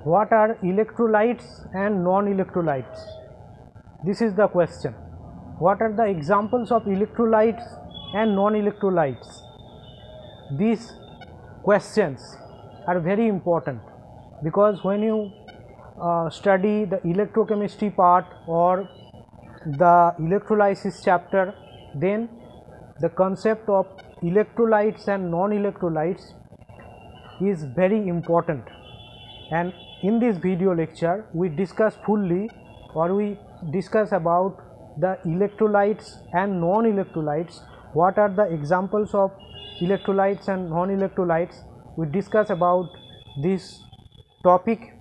What are electrolytes and non-electrolytes? This is the question. What are the examples of electrolytes and non-electrolytes? These questions are very important because when you study the electrochemistry part or the electrolysis chapter, then the concept of electrolytes and non-electrolytes is very important, and in this video lecture we discuss fully, or we discuss about the electrolytes and non-electrolytes. What are the examples of electrolytes and non-electrolytes? We discuss about this topic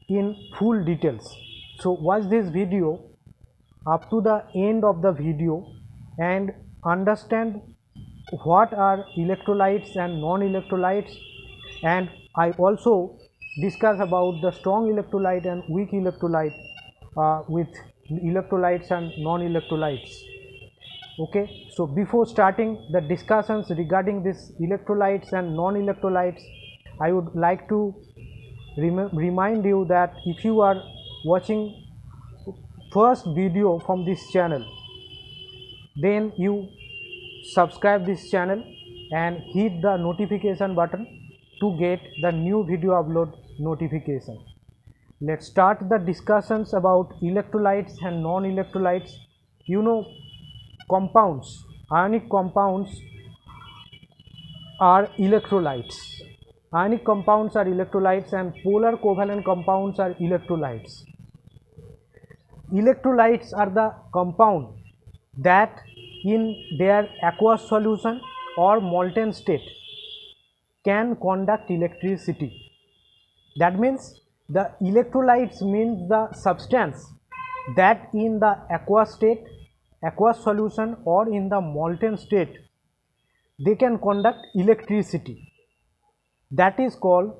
in full details. So watch this video up to the end of the video and understand what are electrolytes and non-electrolytes, and I also discuss about the strong electrolyte and weak electrolyte with electrolytes and non-electrolytes. Okay, so before starting the discussions regarding this electrolytes and non-electrolytes, I would like to remind you that if you are watching first video from this channel, then you subscribe this channel and hit the notification button to get the new video upload notification. Let's start the discussions about electrolytes and non-electrolytes. You know, compounds, ionic compounds are electrolytes. Ionic compounds are electrolytes and polar covalent compounds are electrolytes. Electrolytes are the compound that in their aqueous solution or molten state can conduct electricity. That means the electrolytes means the substance that in the aqueous state, aqueous solution or in the molten state they can conduct electricity. That is called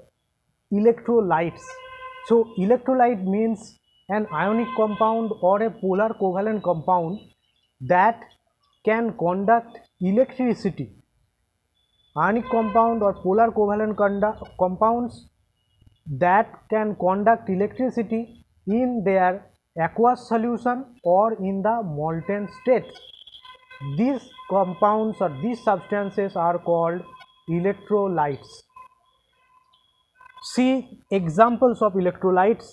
electrolytes. So electrolyte means an ionic compound or a polar covalent compound that can conduct electricity. Ionic compound or polar covalent compounds that can conduct electricity in their aqueous solution or in the molten state. These compounds or these substances are called electrolytes. See examples of electrolytes.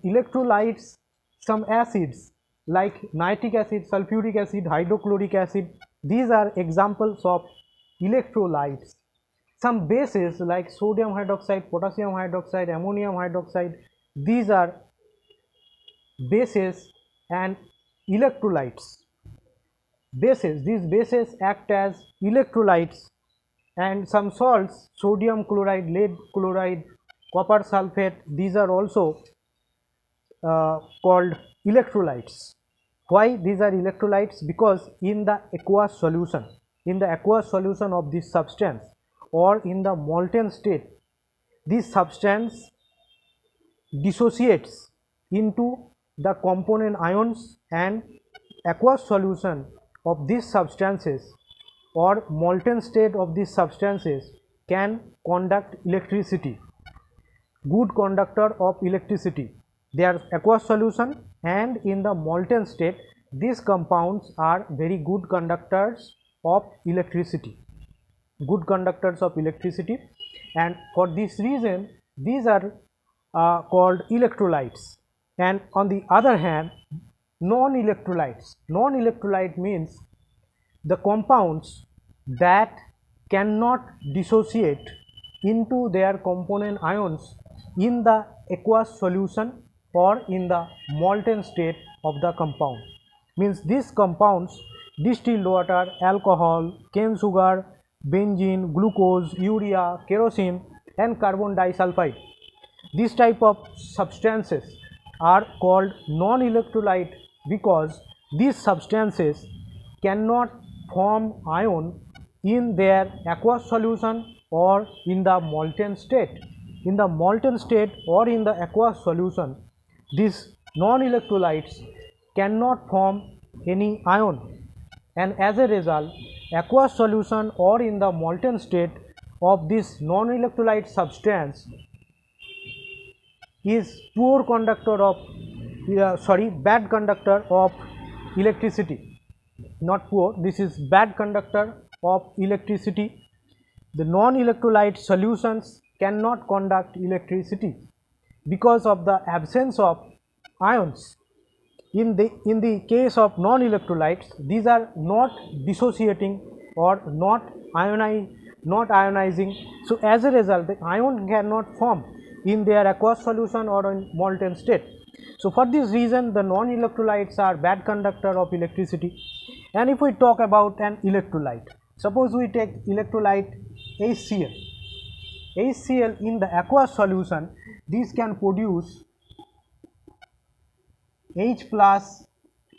Electrolytes, some acids like nitric acid, sulfuric acid, hydrochloric acid, these are examples of electrolytes. Some bases like sodium hydroxide, potassium hydroxide, ammonium hydroxide, these are bases and electrolytes. Bases, these bases act as electrolytes, and some salts, sodium chloride, lead chloride, copper sulfate, these are also called electrolytes. Why these are electrolytes? Because in the aqueous solution, of this substance or in the molten state, this substance dissociates into the component ions, and aqueous solution of these substances or molten state of these substances can conduct electricity. Good conductor of electricity. They are aqueous solution and in the molten state, these compounds are very good conductors of electricity. Good conductors of electricity, and for this reason these are called electrolytes. And on the other hand, non-electrolytes. Non-electrolyte means the compounds that cannot dissociate into their component ions in the aqueous solution or in the molten state of the compound. Means these compounds, distilled water, alcohol, cane sugar, benzene, glucose, urea, kerosene and carbon disulfide, these type of substances are called non-electrolyte because these substances cannot form ion in their aqueous solution or in the molten state. In the molten state or in the aqueous solution, these non-electrolytes cannot form any ion, and as a result aqueous solution or in the molten state of this non-electrolyte substance is poor conductor of bad conductor of electricity, not poor, this is bad conductor of electricity. The non-electrolyte solutions cannot conduct electricity because of the absence of ions. In the case of non-electrolytes, these are not dissociating or not ionizing. So as a result, the ion cannot form in their aqueous solution or in molten state. So for this reason, the non-electrolytes are bad conductor of electricity. And if we talk about an electrolyte, suppose we take electrolyte HCl. HCl in the aqueous solution, this can produce H plus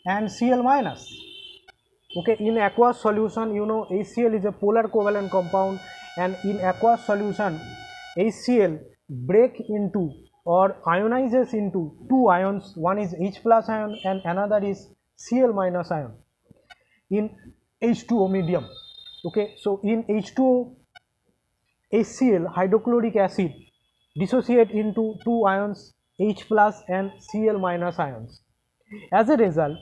and Cl minus. Okay, in aqueous solution, you know, HCl is a polar covalent compound, and in aqueous solution HCl break into or ionizes into two ions, one is H plus ion and another is Cl minus ion in H2O medium. Okay, so in H2O, HCl hydrochloric acid dissociate into two ions H plus and Cl minus ions. As a result,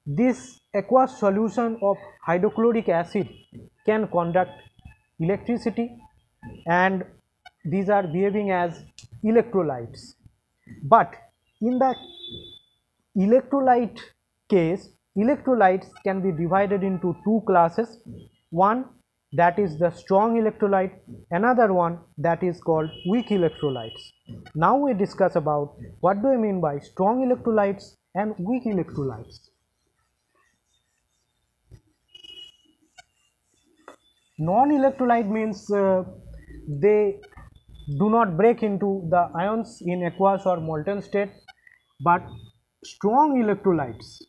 this aqueous solution of hydrochloric acid can conduct electricity, and these are behaving as electrolytes. But in the electrolyte case, electrolytes can be divided into two classes. One that is the strong electrolyte, another one that is called weak electrolytes. Now we discuss about what do I mean by strong electrolytes and weak electrolytes. Non-electrolyte means they do not break into the ions in aqueous or molten state, but strong electrolytes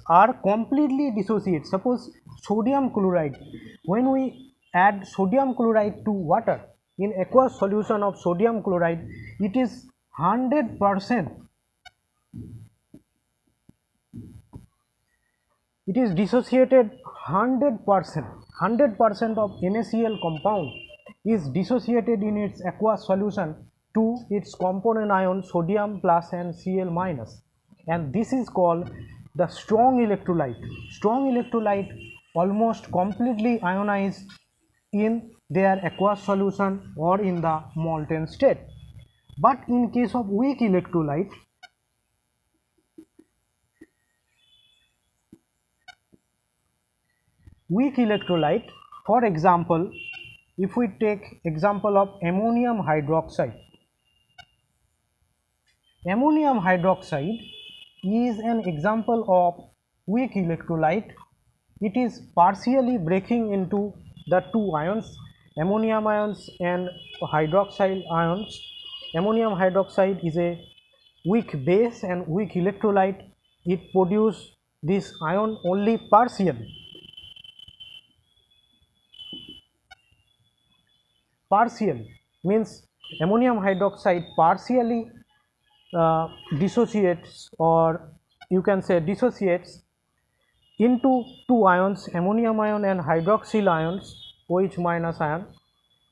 are completely dissociate. Suppose sodium chloride, when we add sodium chloride to water in aqueous solution of sodium chloride, it is 100%, it is dissociated 100%. 100% of NaCl compound is dissociated in its aqueous solution to its component ion sodium plus and Cl minus, and this is called the strong electrolyte. Strong electrolyte almost completely ionized in their aqueous solution or in the molten state. But in case of weak electrolyte, for example, if we take example of ammonium hydroxide, ammonium hydroxide is an example of weak electrolyte. It is partially breaking into the two ions, ammonium ions and hydroxyl ions. Ammonium hydroxide is a weak base and weak electrolyte. It produces this ion only partially. Partial means ammonium hydroxide partially dissociates, or you can say dissociates into two ions, ammonium ion and hydroxyl ions, OH minus ion,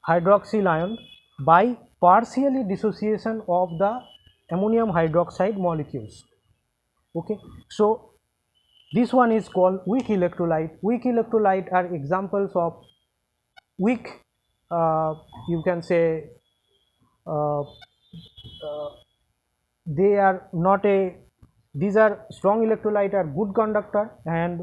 hydroxyl ion, by partially dissociation of the ammonium hydroxide molecules. Okay, so this one is called weak electrolyte. Weak electrolyte are examples of weak, you can say they are not a, these are strong electrolyte are good conductor and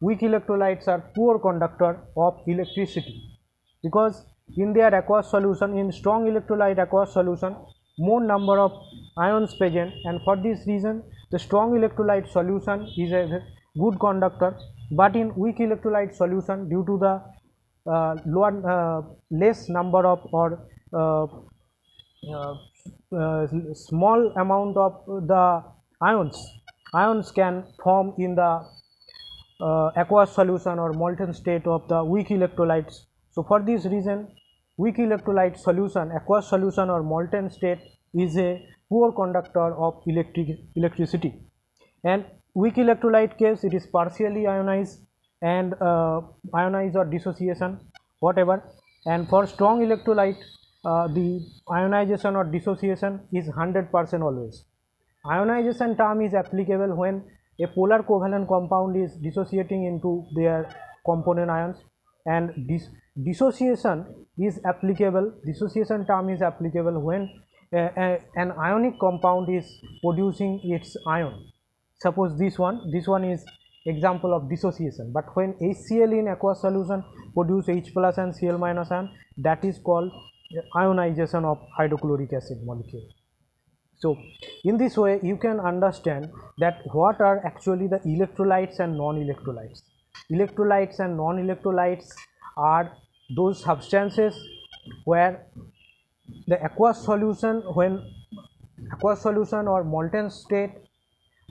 weak electrolytes are poor conductor of electricity, because in their aqueous solution, in strong electrolyte aqueous solution, more number of ions present, and for this reason the strong electrolyte solution is a good conductor. But in weak electrolyte solution, due to the less number of or small amount of the ions can form in the aqueous solution or molten state of the weak electrolytes. So for this reason, weak electrolyte solution, aqueous solution or molten state, is a poor conductor of electricity. And weak electrolyte case, it is partially ionized and ionized or dissociation, whatever. And for strong electrolyte, the ionization or dissociation is 100% always. Ionization term is applicable when a polar covalent compound is dissociating into their component ions, and dissociation is applicable, dissociation term is applicable when an ionic compound is producing its ion. Suppose this one is example of dissociation, but when HCl in aqueous solution produce H plus and Cl minus ion, that is called ionization of hydrochloric acid molecule. So in this way you can understand that what are actually the electrolytes and non-electrolytes. Electrolytes and non-electrolytes are those substances where the aqueous solution, when aqueous solution or molten state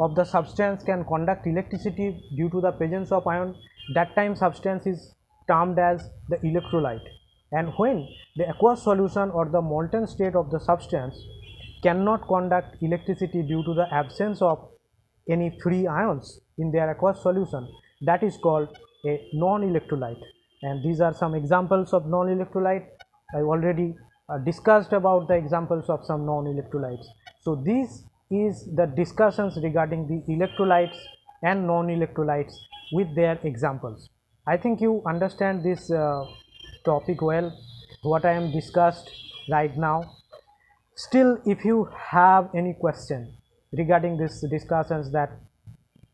of the substance can conduct electricity due to the presence of ion, that time substance is termed as the electrolyte. And when the aqueous solution or the molten state of the substance cannot conduct electricity due to the absence of any free ions in their aqueous solution, that is called a non-electrolyte. And these are some examples of non-electrolyte. I already discussed about the examples of some non-electrolytes. So this is the discussions regarding the electrolytes and non-electrolytes with their examples. I think you understand this topic well, what I am discussed right now. Still, if you have any question regarding this discussions, that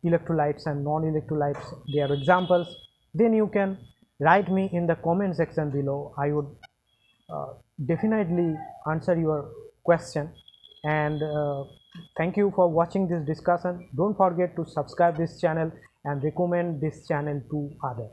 electrolytes and non-electrolytes, their examples, then you can write me in the comment section below. I would definitely answer your question. And thank you for watching this discussion. Don't forget to subscribe this channel and recommend this channel to others.